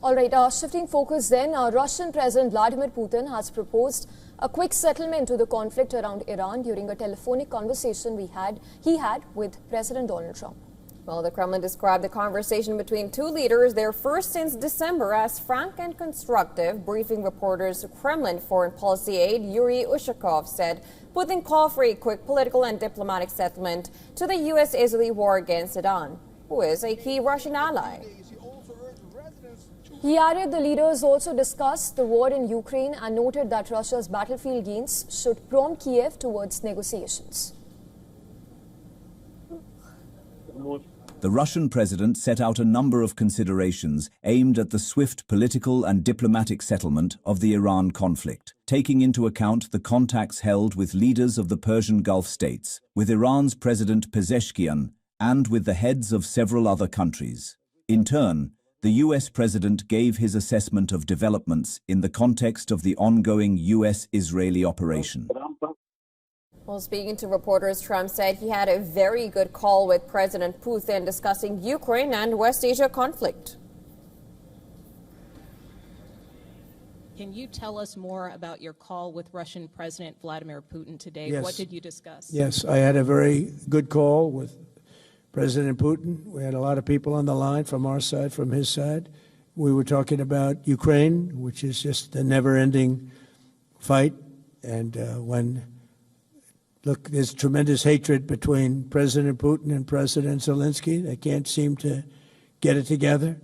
All right, shifting focus then, Russian President Vladimir Putin has proposed a quick settlement to the conflict around Iran during a telephonic conversation he had with President Donald Trump. Well, the Kremlin described the conversation between two leaders, their first since December, as frank and constructive. Briefing reporters, Kremlin foreign policy aide Yuri Ushakov said Putin called for a quick political and diplomatic settlement to the U.S.-Israeli war against Iran, who is a key Russian ally. He added the leaders also discussed the war in Ukraine and noted that Russia's battlefield gains should prompt Kiev towards negotiations. The Russian president set out a number of considerations aimed at the swift political and diplomatic settlement of the Iran conflict, taking into account the contacts held with leaders of the Persian Gulf states, with Iran's President Pezeshkian, and with the heads of several other countries. In turn, the U.S. president gave his assessment of developments in the context of the ongoing U.S.-Israeli operation. Well, speaking to reporters, Trump said he had a very good call with President Putin discussing Ukraine and West Asia conflict. Can you tell us more about your call with Russian President Vladimir Putin today? Yes. What did you discuss? Yes, I had a very good call with President Putin. We had a lot of people on the line from our side, from his side. We were talking about Ukraine, which is just a never-ending fight. And look, there's tremendous hatred between President Putin and President Zelensky. They can't seem to get it together.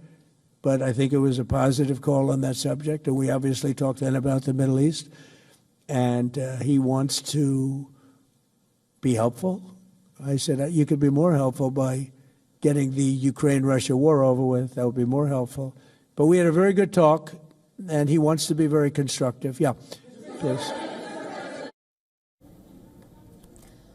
But I think it was a positive call on that subject. And we obviously talked then about the Middle East. And he wants to be helpful. I said, you could be more helpful by getting the Ukraine-Russia war over with. That would be more helpful. But we had a very good talk, and he wants to be very constructive. Yeah, please.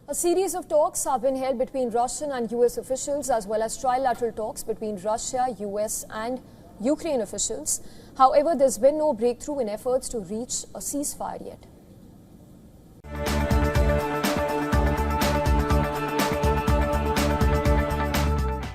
A series of talks have been held between Russian and U.S. officials, as well as trilateral talks between Russia, U.S. and Ukraine officials. However, there's been no breakthrough in efforts to reach a ceasefire yet.